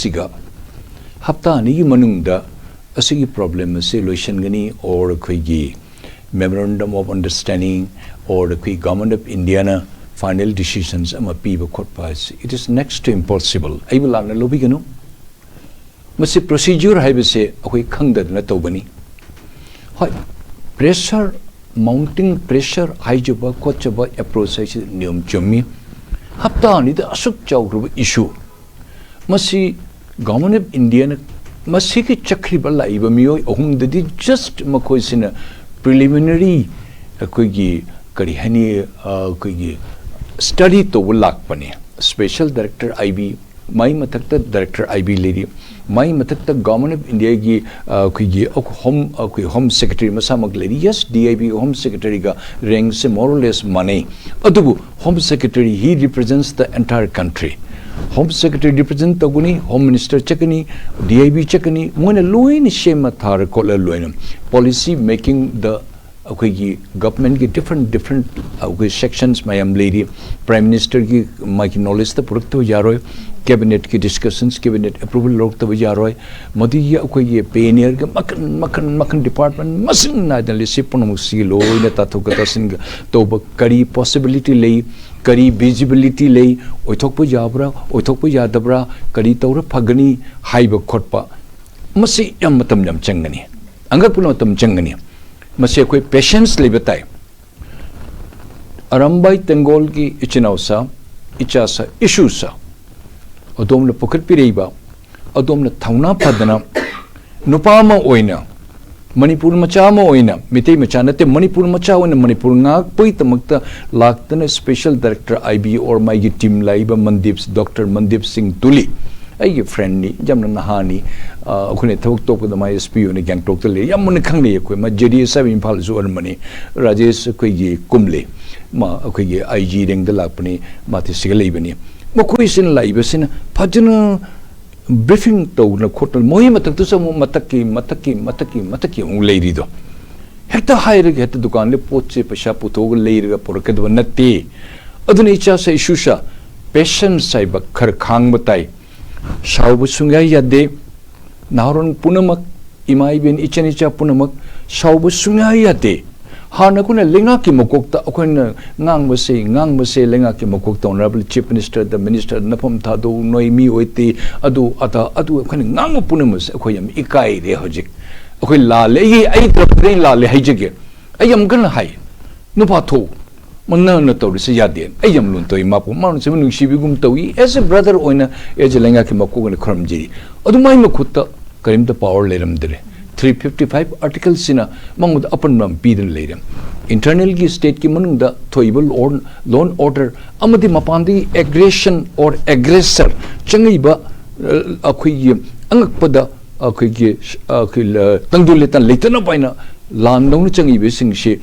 siga hapta ni gi manungda asigi problem se loishangani or khoigi memorandum of understanding or the government of India final decisions ama piba khotpa it is next to impossible I will learn lobi ganu masi procedure haibase akoi khangda na tobani hoi pressure mounting pressure haijaba khotchaba approach is niyam chumi hapta ni da asuk chawru issue masi government of India masi ki chakri bala iba miyo ohum dadi just makoi sina preliminary koigi kari hani koigi study to lak pane special director IB mai matakta director IB lady mai matakta government of India gi koigi home secretary masamak lady yes DIB home secretary ga rank se more or less money adubu home secretary he represents the entire country home secretary represent taguni home minister chekani DIB chekani moina loin shema thar kola loinam policy making the government ki different sections mayam lady prime minister ki my knowledge the product yaroy cabinet ki discussions cabinet approval log to yaroy modi ya pioneer ga makan department masin na dan lisi pono silo ina tathokata sing to kari possibility lei kari visibility lei oithokpu yabra oithokpu yadabra kari tawra phagani haiba khotpa masi yam matam yam changani anga puno matam changani masi koi patience libatai arambai tengol ki ichinausa ichasa issuesa adom na pokat pireiba adom na thauna phadana nupama oina manipur machama oina mitei machana te manipur macha oina manipur ngak poi tamakta laktana special director IB or my team laiba Dr. Mandip Singh Tuli ai friend ni jamna nahani khune thok tok da mai SP ne gang tok le yam mun khang le ko ma JD sa bin phal zu armani Rajesh ko gi kumle ma ko gi IG reng da lapni ma ti sigalei bani ma ko isin laiba sin phajna briefing to na khotal moi matak tu sam mataki ung leiri do hekta haire hekta dukan le poche pasha putog leiri ga porke do natti aduni cha sai shusha patience sai ba khar khang batai saubu sungai yade naron punamak imai bin ichanicha punamak saubu sungai yade hana kuna lenga ki mokokta akhona ngang base lenga ki mokokta honorable chief minister the minister napam thado noi mi oiti adu akhona ngang punamas akhoyam ikai re hojik akhoi la le ai train la le haijege ayam gan hai nu pa tho manna na to se yade ayam lun to imapu man se nu shibi gum to as a brother oina as lenga ki mokok ne khramji adu mai makutta karim the power leram dire 355 articles sina mangud upon mam pidin leram internal ki state ki manungda thoibal or loan order amadi mapandi aggression or aggressor changi ba akhoi angakpada akhoi tangduletan leitana paina landong changi be sing she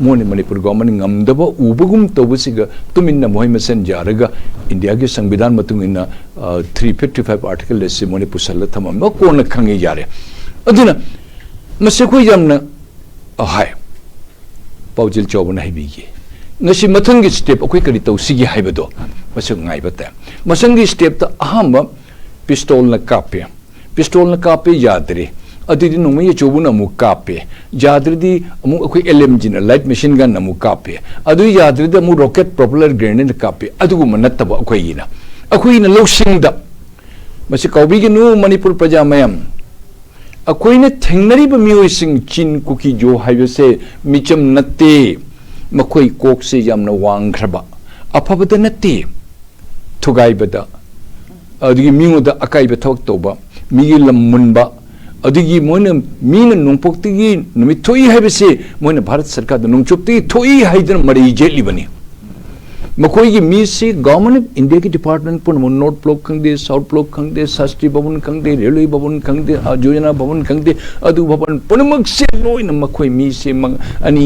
moni manipur government ngamdaba ubugum tobasiga tuminna mohimasen jaraga india ge sangvidhan matungina 355 article lesi moni pusalla thamam no kona khangi jare aduna mase ko yamna ahai paujil chobuna hibigi ngasi mathangi step akoi kari tawsigi haibado mase ngai bata masangi step ta ahamba pistol na kape yadre adidi nungme ye chobuna mu kape yadridi amu akoi LMG na light machine gun na mu kape adu yadridi amu rocket propeller grenade kape adu manattaba akoi na losingda mase kawbigi nu manipur praja mayam akoi na thengnari ba mioi sing chin kuki jo haibase micham natte makoi kok se yamna wangkraba aphabada natte thugai bada adigi mingoda akai ba thok toba migi lammunba adigi moina mina nungpoktigi numi thoi haibase moina bharat sarkar da nungchupti thoi haidan mari jeli bani makoi gi mi se government of India ki department pun north block khangde south block khangde sastri bhavan khangde railway bhavan khangde yojana bhavan khangde adu bhavan punamak se loina makoi mi se ani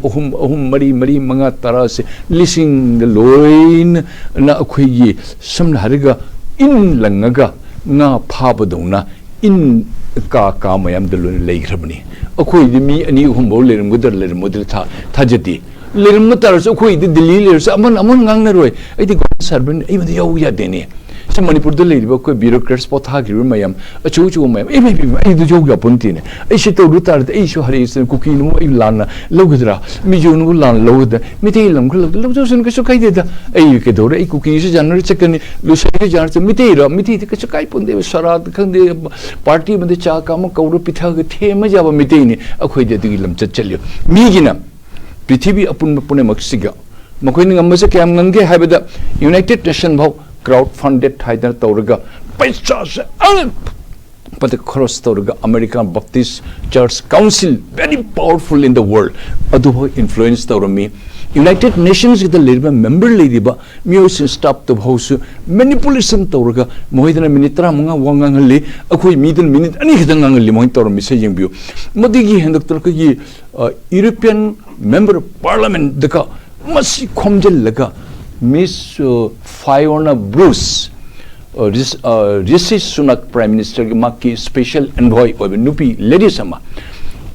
ohum mari manga tara se lising loin na akoi gi samna hariga in langaga nga phabadona in ka mayam de lun leigrabani akoi di mi ani ohum bol lerim gudar lerim model thajati lerim tar so akoi di delhi ler amon ngang na roi ai di servant ai ma yaw ya deni से मणिपुर दे लेरिबा कोई bureaucrats पोथागिर मयम अचू मयम ए ए दु जोग यापुंतीने ए से तो रुतार ए सो हरे से cookie नु ए लाना लोगदरा मिजु नु लान लोगद मिते लम लो सन कसो काई देदा ए के दोरे ए कुकी से जानर चकनी लुसे जान से मिते के कसो काई पुंदे सराद खंदे पार्टी मदे चा काम कौरो पिथा के थे मजाबा मिते ने अखोय दे दिगी लम चलियो मीगिना पृथ्वी अपुन पुने मक्सिगा मखोय ngam क्या ngange हाइबदा यूनाइटेड नेशन भाव क्राउड फंडेड हाइदर तौरगा पैसा से पते क्रॉस तौरगा American Baptist Church Council very powerful in the world अदुहो इन्फ्लुएंस तौरमी यूनाइटेड नेशंस के लेरिबा मेंबर लेरिबा म्यूस स्टाफ तो भाउसु मैनिपुलेशन तौरगा मोहिदना मिनिट 35 वांगांगले अखोय मिदन मिनिट अनि खदंगांगले मोहि तौरमी से यंबियो मदिगी हेंदक तौरका यूरोपियन मेंबर पार्लियामेंट दका मसी खोमजल लगा miss फायोना Bruce Rishi Sunak prime minister की माँ की स्पेशल एनवॉय और नुपी लेडी समा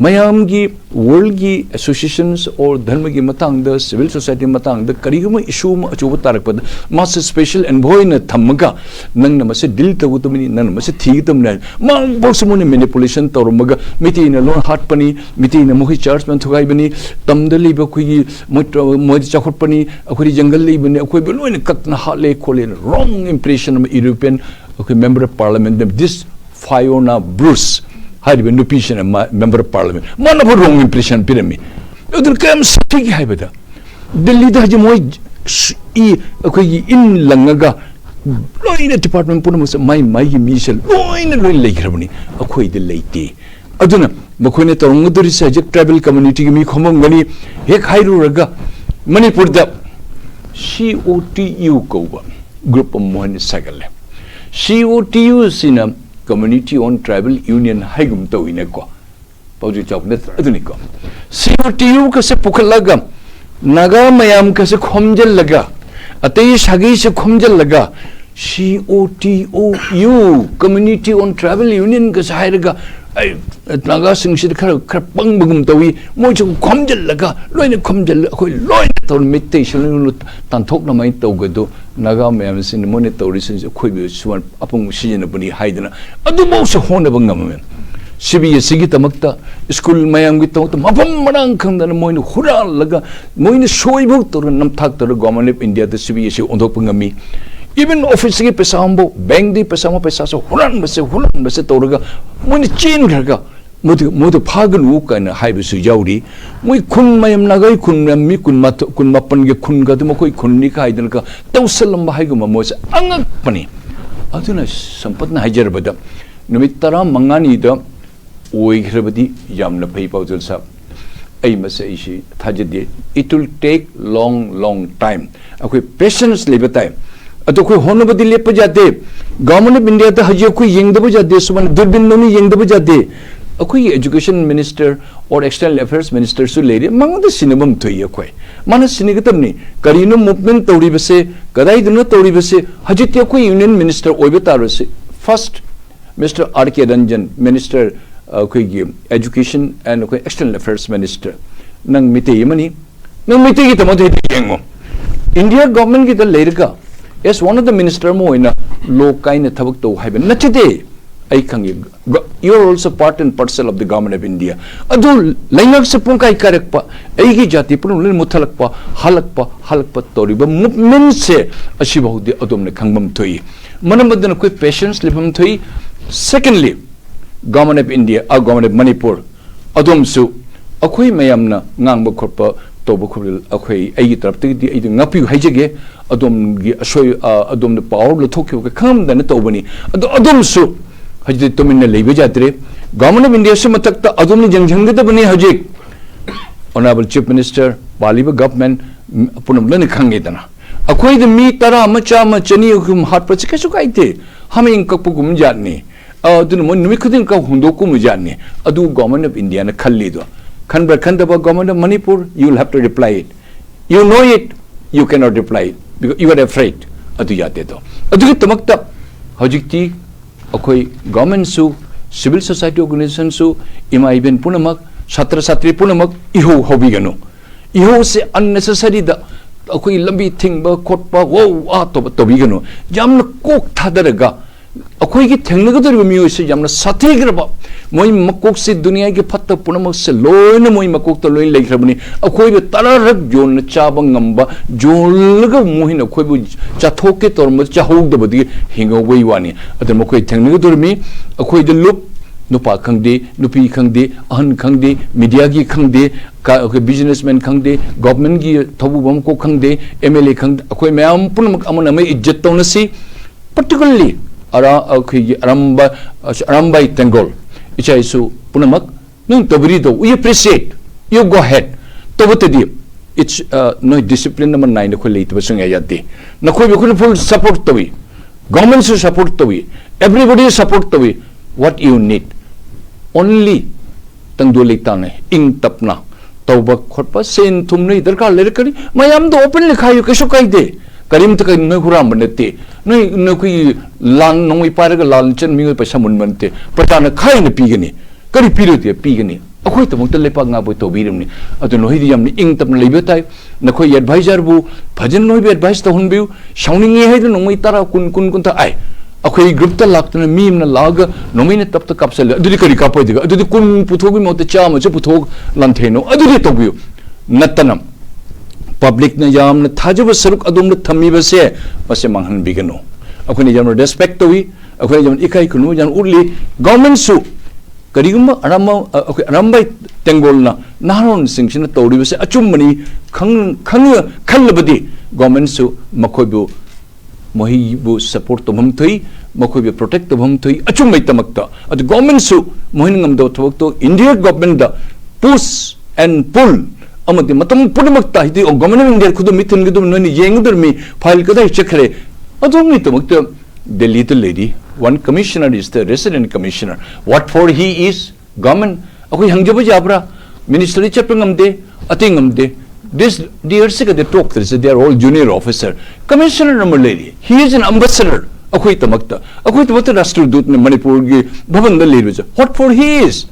मयाम की वर्ल्ड की एसोसिएशंस और धर्म की मतंग द सिविल सोसाइटी मतंग द करीगम इशू म अचोब तारक पद मास स्पेशल एनवॉय न थमगा नंग न मसे दिल तगु तुमनी नन मसे थी तुम न मांग बॉक्स मोने मैनिपुलेशन तौरमगा मिति न लोन हार्ट पनी मिति न मोहि चर्च में थुगाई बनी तमदली बखुई मोदि चखुट पनी अखुरी जंगल ली बनी अखुई लोन कतना हाले खोले wrong impression of European okay member of parliament this Fiona Bruce हाइबे नुपीशन मेंबर ऑफ पार्लियामेंट मन फो रॉन्ग इंप्रेशन पिरमी उधर कम सठी की हाइबेदा दिल्ली दा मोय ई अखोई इन लंगगा लोइन डिपार्टमेंट पुन मस माई की मिशन लोइन लेखरबनी अखोई दे लेते अदुना मखोने तोंगदुरी से जक ट्राइबल कम्युनिटी की मी खमंगनी हेक हाइरुरगा मणिपुर दा COTU कोबा ग्रुप ऑफ मोहन सगले COTU सिना कम्युनिटी ऑन ट्राइबल यूनियन हाइगुम तो इने को पाउजी चौकने अदुनी को COTU का से पुखलगा नागा मयाम का से खोमजल लगा अतई सागी से खोमजल लगा COTU community on tribal union का साइरगा नागा सिंगसिद खर पंग बगुम तवी मोजो खोमजल लगा लोइन खोमजल अखोय लोइन तो मिते शन तांथोक नमाई तौगदो नागा मयाम सिन मोने तौरिसन खोइबे सुवन अपंग सिजन बनी हाइदना अदुमो से होने बंगम CBSE की तमकता स्कूल मयाम की तो मफम मरंग खंदन मोइन हुरा लगा मोइन सोइबो तो नमथाक तो गवर्नमेंट ऑफ इंडिया द CBSE ओंदोक पंगमी इवन ऑफिस के पैसामबो बैंक दी पैसा सो हुरन बसे तौरगा मोइन चेन घरगा मोदो फागनु कन हाइबसु याउरी मोइ खुन मयम नगै खुन मी कुन मपन के खुन ग दम कोइ खुननि का हाइदन का तौसलम हाइगु मोस अंगक पनी अदुना संपतना हाइजरबदा नुमित 15 द ओइग्रबदी यामना फै पाउजल सा ऐ मसे इसी थाजदे it will take long time अखोइ पेशेंस लेबा टाइम अतो कोइ होनबदी लेप जाते गवर्नमेंट ऑफ इंडिया ता हजे कोइ यंगदब जाते सुमन दुर्बिन नोनी यंगदब जाते अखोइ एजुकेशन मिनिस्टर और एक्सटर्नल अफेयर्स मिनिस्टर सु लेरे मंगद सिनेबम थोइ अखोइ माने सिनेगतमनी करिनो मूवमेंट तौरी बसे कदाइ दुनो तौरी बसे हजिते कोइ यूनियन मिनिस्टर ओइबे तारसे first mister R.K. Ranjan minister अखोइ एजुकेशन एंड अखोइ एक्सटर्नल अफेयर्स मिनिस्टर नंग मिते यमनी नंग मिते की तमो थे यंगो इंडिया गवर्नमेंट की द लेरगा as one of the minister मो होइना लो काइन थबक तो हाइबे नचदे आई खंगे you are also part and parcel of the government of India अदु लैंगक से पुंकाई करकपा एगी जाति पुन मुथलकपा हलकपा तोरिबा मूवमेंट से अशी बहुदे अदुमने खंगबम थोई मनमदन कोई पेशेंस लिबम थोई secondly government of India government of Manipur अदुमसु अखोई मयामना ngang खोप तोब खुल अखोई एगी तरफती एदी ngapyu हाइजगे अदुमगी असोय अदुमने पावर लथोक्यो के खमदन तोबनी अदुमसु हजदे तुमिन लेबे जात्रे गवर्नमेंट ऑफ इंडिया से मतक अदुमने जंगजंगद बने हजिक ऑनरेबल चीफ मिनिस्टर बालीबा गवर्नमेंट पुनम लन खंगेदना अखोई द मी तरा मचा मचनी हुम हाट पर केसु काइते हम इन कपु गुम जाने अदुन मन नुमि खुदिन का हुंदो कुम जाने अदु गवर्नमेंट ऑफ इंडिया ने खल्ली दो खनबर खंदबा government of Manipur you will have to reply it you know it you can not reply it because you are afraid अदु याते तो अदु की तमकता हजिकती अखोई गवर्नमेंट सु सिविल सोसाइटी ऑर्गेनाइजेशन सु इमा इवेन पुनमक छात्र छात्री पुनमक इहो हबिगनो इहो से अननेसेसरी द अखोई लंबी थिंगबा खोटबा वो आ तोबिगनो यामना कोक थादरगा अखोई की थेंगनगदरिबा मियोसे यामना साथेग्रबा मोई मकोक से दुनिया की फत्त पुनमक से लोइन मोई मकोक तो लोइन लेख्रबनी अखोई बे तररक जोन चाबा ngamba जोलगा मोहिन अखोई बु चाथोके तोरम चाहोगदबदी हिंगोगई वानी अदर मकोई थेंगनगदरमी अखोई द लुप नुपा खंगदे नुपी खंगदे अहन खंगदे मीडिया की खंगदे बिजनेसमैन खंगदे गवर्नमेंट की थबुबम को खंगदे एमएलए खंगदे अखोई मैम पुनमक अमन अमे इज्जत तौनसी पर्टिकुलरली अरम्बाई तेंगोल इचाइसु पुनमक नुं तबरी दो we appreciate you go head तबतदी इट्स नो डिसिप्लिन नंबर 9 नखो लेत बसंग याते नखो बिखुन फुल सपोर्ट तवी गवर्नमेंट से सपोर्ट तवी एवरीबॉडी सपोर्ट तवी व्हाट यू नीड ओनली तंगदो लेताने इंग तपना तौबा खोटपा सेन थुम नै दरकार लेर करी मयाम दो ओपन लिखायो कसो कायदे करीम तक न हुराम बनते नहीं न कोई लान नोई पारग लाल चन मिंग पैसा मुनमनते पटान खाई न पीगनी करी पीरोते पीगनी अखोई तमक लेपा ngaबो तोबिरमनी अदु नोहिदि यामनी इंग तपन लेबे ताई नखोई एडवाइजर बु भजन नोई बे एडवाइस तो हुनबिउ साउनिंगे है नोई तारा कुन कुन कुन ता आई अखोई ग्रुप ता लाक्तन मीम न लाग नोमिने तप त कापसल अदुदि करी कापोइदिगा अदुदि कुन पुथोगि मोते चाम च पुथोग लंथेनो अदुदि तोबिउ नतनम पब्लिक ने याम न थाजब सरुक अदुम न थमी बसे बसे मंगहन बिगनो अखोनी याम रेस्पेक्ट तोवी अखोनी याम इकाई कुनु याम उरली गवर्नमेंट सु करिगुम अरम्बाई तेंगोलना नारोन सिंगसिन तौरी बसे अचुमनी खंगलबदी गवर्नमेंट सु मखोबु मोहिबु सपोर्ट तोभम थई मखोबु प्रोटेक्ट तोभम थई अचुमई तमक्ता अद गवर्नमेंट सु Mohin ngam do thok to India government दा पुश एंड पुल अमति मतम पुनमक्ता हिदि गवर्नमेंट इंडिया खुद मिथन गुदम ननि येंगदर मी फाइल कदा चखरे अदोंगि तमक्ता दिल्ली तो lady one commissioner is the resident commissioner what for he is government अखोई हंगजब जाबरा मिनिस्ट्री चपंगमदे अतिंगमदे this dear sick the talk they are all junior officer commissioner number lady he is an ambassador अखोई तमक्ता राष्ट्रदूत ने मणिपुर की भवन द लेबे what for he is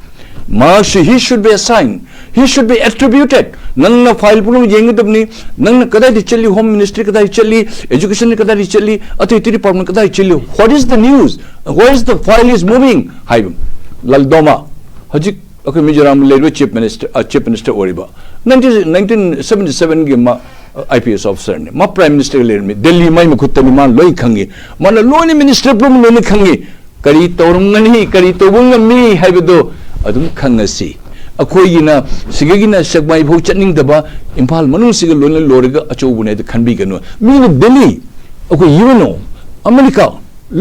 Marsh, he should be assigned. He should be attributed. Nang file puno yengi dabni. Nang kadai di chali home ministry kadai chali education kadai di chali authority department kadai chali. What is the news? Where is the file is moving? Haibam Laldoma Haji okay Mizoram Railway chief minister Oriba 1977 ge ma IPS officer ne ma prime minister le me Delhi mai mukhuttani man loi khangi mana loi minister prum loi khangi kari torungani kari tobungami haibado adum khangasi अखोईना सिगगिना सकमाई भौ चनिंगदबा इंफाल मनु सिग लोन लोरगा अचौबुने द खनबी गनो मीन दिल्ली अखो यूनो अमेरिका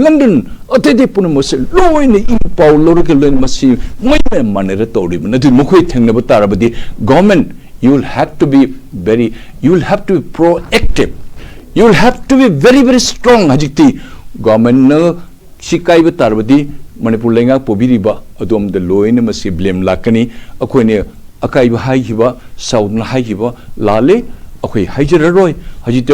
लंदन अतेदे पुन मसे लोइन इन पाउ लोरके लोइन मसी मोय मानेर तोडी नदि मखोई थेंगनब तारबदि government you will have to be proactive, you will have to be very strong hajikti government na sikai tarabadi Manipur lenga pobiriba adom the loin masi blame lakani akoine akai ba hai hiba south na hai hiba lale akoi haijararoi hajite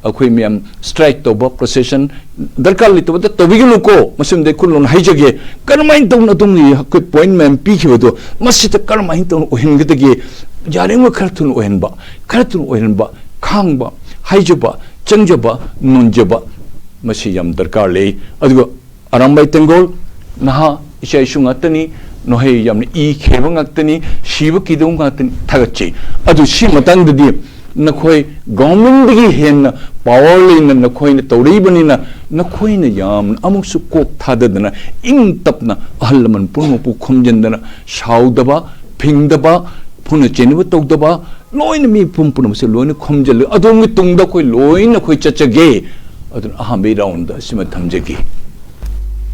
akoi miam strike to ba procession darkar li to ba tobigulu ko masum de kulon haijage karmain tong na tong akoi point mem pi hibo masita karmain tong ohingedege jareng kharthun ohenba khangba haijaba changjaba nunjaba masi yam darkar le adugo arambai tengol naha isai sungatani nohe yamni e kheba ngaktani shiba kidong ngaktani thagachi adu shi matang didi nakhoi government digi hen power lein nakhoi na tawribani na nakhoi na yam amuk su kok thadadana ing tapna ahalman punmo pu khomjendana shaudaba phingdaba phuna cheniba tawdaba loina mi pumpuna se loina khomjel adong tungda koi loina koi chachage adun ahambe round da sima thamjagi